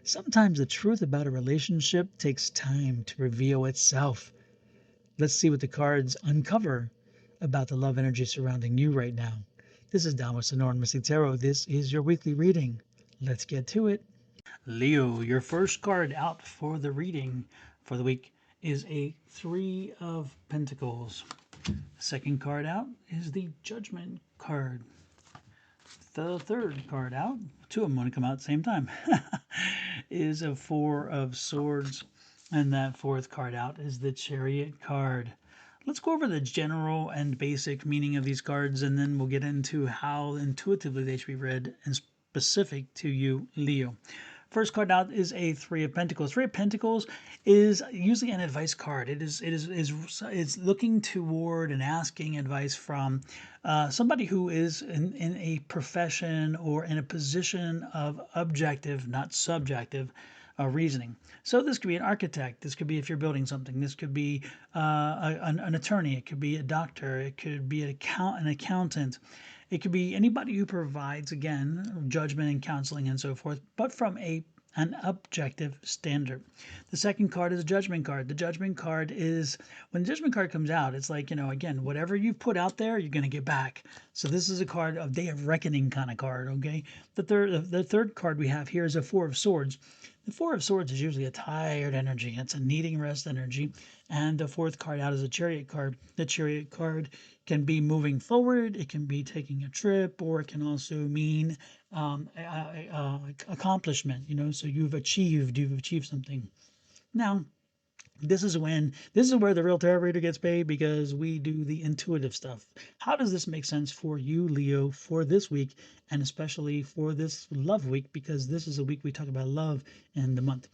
Sometimes the truth about a relationship takes time to reveal itself. Let's see what the cards uncover about the love energy surrounding you right now. This is Don with Sonoran Mystic Tarot. This is your weekly reading. Let's get to it. Leo, your first card out for the reading for the week is a Three of Pentacles. The second card out is the Judgment card. The third card out, two of them want to come out at the same time, is a Four of Swords. And that fourth card out is the Chariot card. Let's go over the general and basic meaning of these cards, and then we'll get into how intuitively they should be read and specific to you, Leo. First card out is a Three of Pentacles. Three of Pentacles is usually an advice card. It's looking toward and asking advice from somebody who is in a profession or in a position of objective, not subjective, reasoning. So this could be an architect. This could be if you're building something. This could be an attorney. It could be a doctor. It could be an accountant. It could be anybody who provides, again, judgment and counseling and so forth, but from an objective standard. The second card is a Judgment card. The Judgment card is, when the Judgment card comes out, it's like, again, whatever you've put out there, you're going to get back. So this is a card of Day of Reckoning kind of card, okay? The third card we have here is a Four of Swords. The Four of Swords is usually a tired energy. It's a needing rest energy. And the fourth card out is a Chariot card. The Chariot card can be moving forward, it can be taking a trip, or it can also mean accomplishment, so you've achieved something. Now, this is where the real tarot reader gets paid, because we do the intuitive stuff. How does this make sense for you, Leo, for this week, and especially for this love week, because this is a week we talk about love in the month.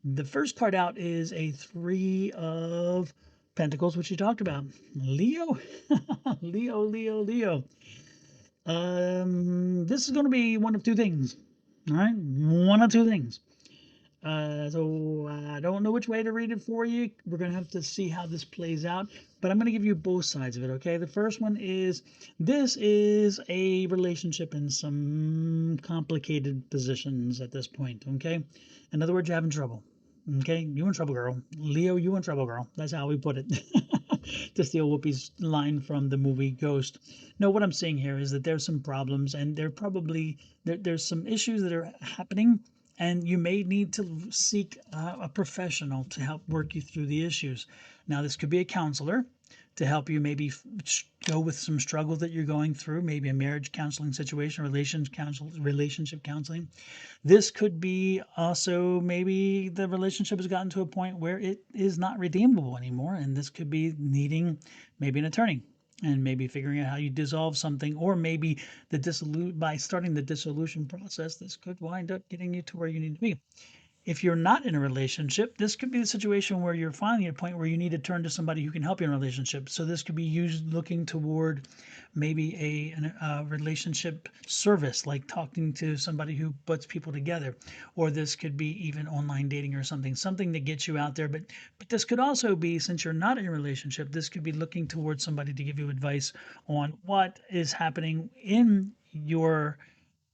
The first card out is a Three of Pentacles, which you talked about. Leo, Leo. This is going to be one of two things. All right, one of two things. So I don't know which way to read it for you. We're going to have to see how this plays out, but I'm going to give you both sides of it, okay? The first one is, this is a relationship in some complicated positions at this point, okay? In other words, you're having trouble, okay? You in trouble, girl. Leo, you in trouble, girl. That's how we put it. To steal Whoopi's line from the movie Ghost. No, what I'm saying here is that there's some problems, and there's some issues that are happening, and you may need to seek a professional to help work you through the issues. Now, this could be a counselor to help you maybe go with some struggle that you're going through, maybe a marriage counseling situation, relationship counseling. This could be also maybe the relationship has gotten to a point where it is not redeemable anymore, and this could be needing maybe an attorney, and maybe figuring out how you dissolve something, or maybe by starting the dissolution process, this could wind up getting you to where you need to be. If you're not in a relationship, this could be the situation where you're finally at a point where you need to turn to somebody who can help you in a relationship. So this could be used looking toward maybe a relationship service, like talking to somebody who puts people together. Or this could be even online dating or something that gets you out there. But this could also be, since you're not in a relationship, this could be looking towards somebody to give you advice on what is happening in your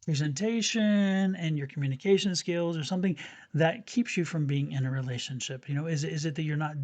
presentation and your communication skills, or something that keeps you from being in a relationship. Is it that you're not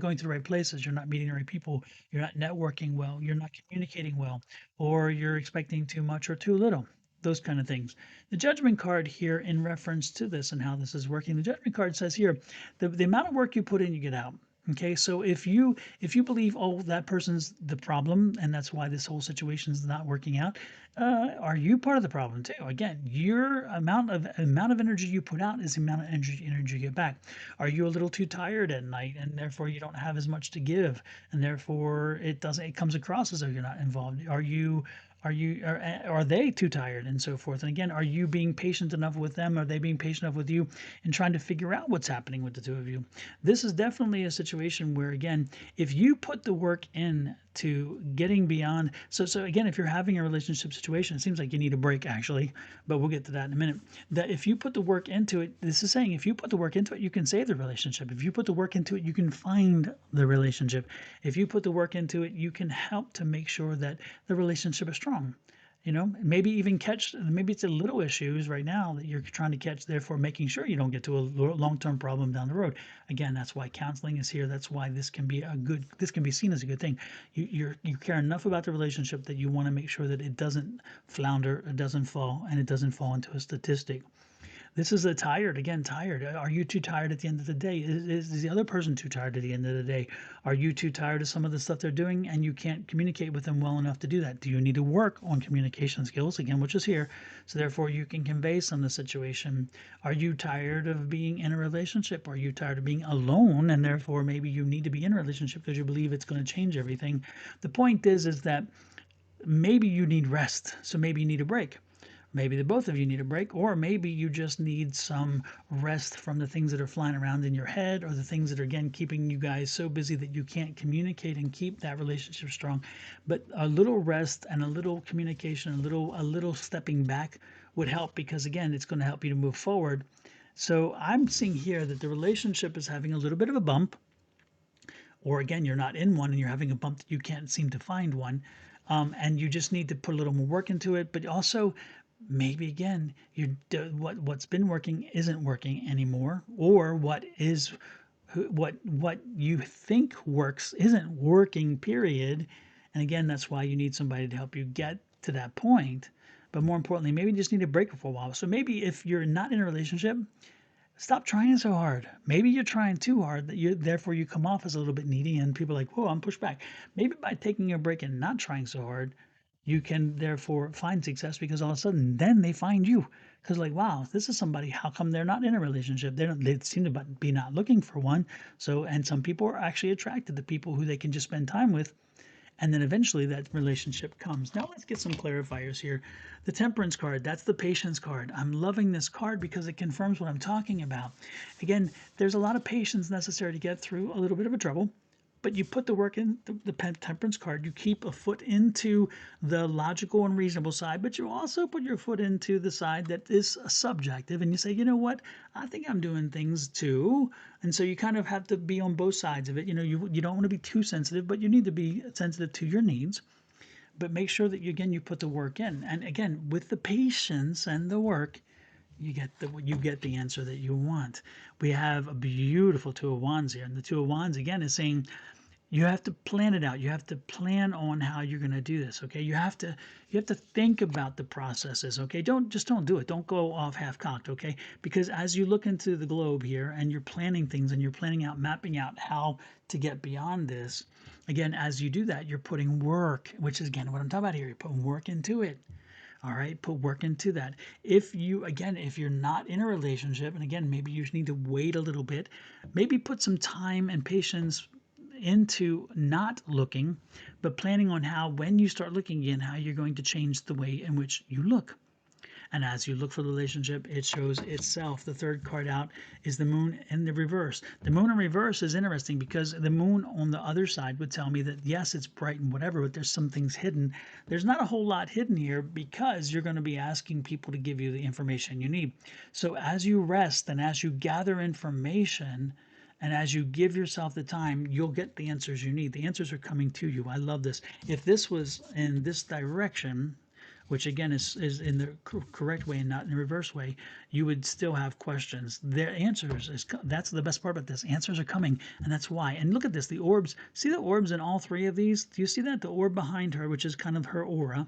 going to the right places, you're not meeting the right people, you're not networking well, you're not communicating well, or you're expecting too much or too little, those kind of things. The Judgment card here, in reference to this and how this is working, the Judgment card says here, the amount of work you put in, you get out. Okay, so if you believe, oh, that person's the problem and that's why this whole situation is not working out, are you part of the problem too? Again, your amount of energy you put out is the amount of energy you get back. Are you a little too tired at night, and therefore you don't have as much to give, and therefore it comes across as though you're not involved? Are they too tired, and so forth? And again, are you being patient enough with them? Are they being patient enough with you in trying to figure out what's happening with the two of you? This is definitely a situation where, again, if you put the work in to getting beyond, so again, if you're having a relationship situation, it seems like you need a break, actually, but we'll get to that in a minute. That if you put the work into it, this is saying, if you put the work into it, you can save the relationship. If you put the work into it, you can find the relationship. If you put the work into it, you can help to make sure that the relationship is strong. Maybe even catch, maybe it's a little issues right now that you're trying to catch, therefore making sure you don't get to a long-term problem down the road. Again, that's why counseling is here. That's why this can be seen as a good thing. You care enough about the relationship that you want to make sure that it doesn't flounder, it doesn't fall, and it doesn't fall into a statistic. This is a tired, again, tired. Are you too tired at the end of the day? Is the other person too tired at the end of the day? Are you too tired of some of the stuff they're doing and you can't communicate with them well enough to do that? Do you need to work on communication skills, again, which is here, so therefore you can convey some of the situation? Are you tired of being in a relationship? Are you tired of being alone and therefore maybe you need to be in a relationship because you believe it's going to change everything? The point is that maybe you need rest, so maybe you need a break. Maybe the both of you need a break, or maybe you just need some rest from the things that are flying around in your head, or the things that are, again, keeping you guys so busy that you can't communicate and keep that relationship strong. But a little rest and a little communication, a little stepping back would help, because again, it's going to help you to move forward. So I'm seeing here that the relationship is having a little bit of a bump, or again, you're not in one and you're having a bump that you can't seem to find one. And you just need to put a little more work into it, but also maybe again what's been working isn't working anymore, or what you think works isn't working, period. And again, that's why you need somebody to help you get to that point. But more importantly, maybe you just need a break for a while. So maybe if you're not in a relationship, stop trying so hard. Maybe you're trying too hard, that you therefore you come off as a little bit needy and people are like, whoa, I'm pushed back. Maybe by taking a break and not trying so hard, you can therefore find success, because all of a sudden then they find you. Because like, wow, this is somebody, how come they're not in a relationship? They seem to be not looking for one. So, and some people are actually attracted to people who they can just spend time with, and then eventually that relationship comes. Now let's get some clarifiers here. The Temperance card, that's the Patience card. I'm loving this card because it confirms what I'm talking about. Again, there's a lot of patience necessary to get through a little bit of a trouble, but you put the work in. The Temperance card, you keep a foot into the logical and reasonable side, but you also put your foot into the side that is subjective, and you say, you know what, I think I'm doing things too. And so you kind of have to be on both sides of it. You don't want to be too sensitive, but you need to be sensitive to your needs. But make sure that you put the work in, and again, with the patience and the work, you get the answer that you want. We have a beautiful Two of Wands here, and the Two of Wands again is saying you have to plan it out. You have to plan on how you're going to do this. Okay, you have to think about the processes. Okay, don't do it. Don't go off half cocked. Okay, because as you look into the globe here and you're planning things and you're planning out, mapping out how to get beyond this, again, as you do that, you're putting work, which is again what I'm talking about here. You're putting work into it. All right, put work into that. If you're not in a relationship, and again, maybe you need to wait a little bit, maybe put some time and patience into not looking, but planning on how, when you start looking again, how you're going to change the way in which you look. And as you look for the relationship, it shows itself. The third card out is the Moon in the reverse. The Moon in reverse is interesting because the Moon on the other side would tell me that yes, it's bright and whatever, but there's some things hidden. There's not a whole lot hidden here because you're going to be asking people to give you the information you need. So as you rest and as you gather information, and as you give yourself the time, you'll get the answers you need. The answers are coming to you. I love this. If this was in this direction, which again is in the correct way and not in the reverse way, you would still have questions. Their answers that's the best part about this. Answers are coming, and that's why. And look at this, the orbs. See the orbs in all three of these? Do you see that? The orb behind her, which is kind of her aura,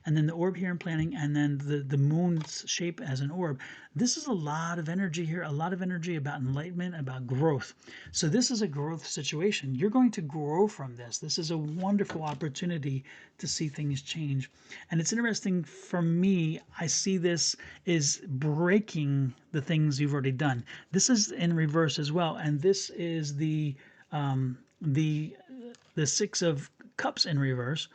and then the orb here in planning, and then the moon's shape as an orb. This is a lot of energy here, a lot of energy about enlightenment, about growth. So this is a growth situation. You're going to grow from this. This is a wonderful opportunity to see things change. And it's interesting for me, I see this is breaking the things you've already done. This is in reverse as well, and this is the Six of Cups in reverse.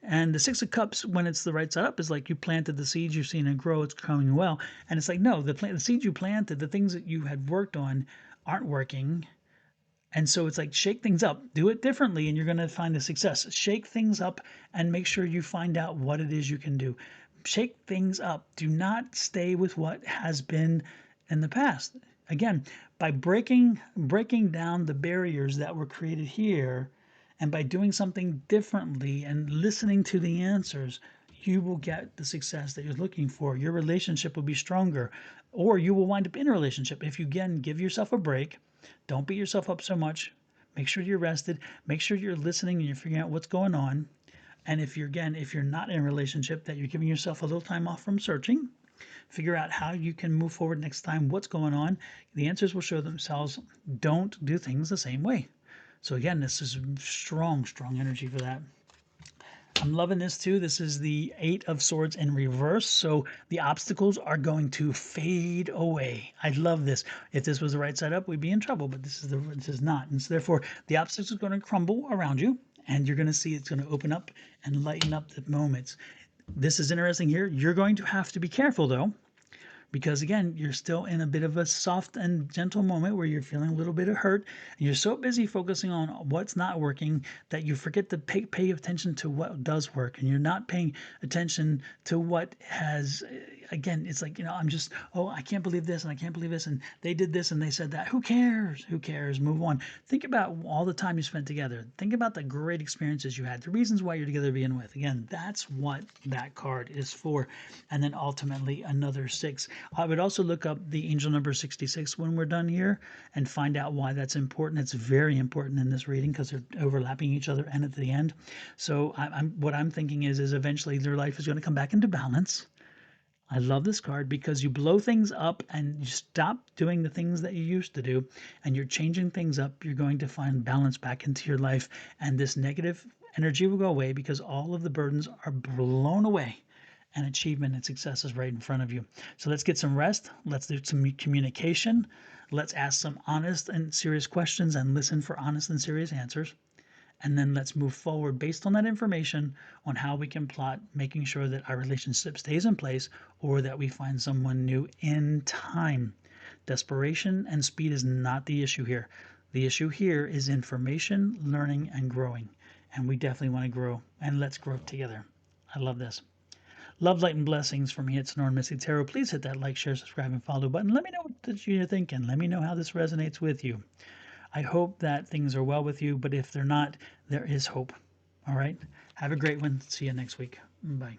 And the Six of Cups, when it's the right side up, is like you planted the seeds, you've seen it grow, it's growing well. And it's like, no, the seeds you planted, the things that you had worked on aren't working. And so it's like, shake things up, do it differently, and you're going to find the success. Shake things up and make sure you find out what it is you can do. Shake things up. Do not stay with what has been in the past. Again, by breaking down the barriers that were created here, and by doing something differently and listening to the answers, you will get the success that you're looking for. Your relationship will be stronger, or you will wind up in a relationship. If you, again, give yourself a break, don't beat yourself up so much. Make sure you're rested. Make sure you're listening and you're figuring out what's going on. And if you're, again, if you're not in a relationship, that you're giving yourself a little time off from searching. Figure out how you can move forward next time, what's going on. The answers will show themselves. Don't do things the same way. So again, this is strong, strong energy for that. I'm loving this too. This is the Eight of Swords in reverse. So the obstacles are going to fade away. I love this. If this was the right side up, we'd be in trouble, but this is not. And so therefore, the obstacles are going to crumble around you, and you're going to see it's going to open up and lighten up the moments. This is interesting here. You're going to have to be careful though, because again, you're still in a bit of a soft and gentle moment where you're feeling a little bit of hurt, and you're so busy focusing on what's not working that you forget to pay attention to what does work, and you're not paying attention to what has, again, it's like, I'm just, oh, I can't believe this and I can't believe this, and they did this and they said that. Who cares? Who cares? Move on. Think about all the time you spent together. Think about the great experiences you had, the reasons why you're together to begin with. Again, that's what that card is for. And then ultimately another 6. I would also look up the angel number 66 when we're done here and find out why that's important. It's very important in this reading because they're overlapping each other and at the end. So what I'm thinking is eventually their life is going to come back into balance. I love this card because you blow things up and you stop doing the things that you used to do, and you're changing things up. You're going to find balance back into your life, and this negative energy will go away because all of the burdens are blown away, and achievement and success is right in front of you. So let's get some rest. Let's do some communication. Let's ask some honest and serious questions and listen for honest and serious answers. And then let's move forward based on that information on how we can plot making sure that our relationship stays in place or that we find someone new in time. Desperation and speed is not the issue here. The issue here is information, learning, and growing. And we definitely want to grow, and let's grow together. I love this. Love, light, and blessings from me at Sonora Mystic Tarot. Please hit that like, share, subscribe, and follow button. Let me know what you're thinking. Let me know how this resonates with you. I hope that things are well with you, but if they're not, there is hope. All right? Have a great one. See you next week. Bye.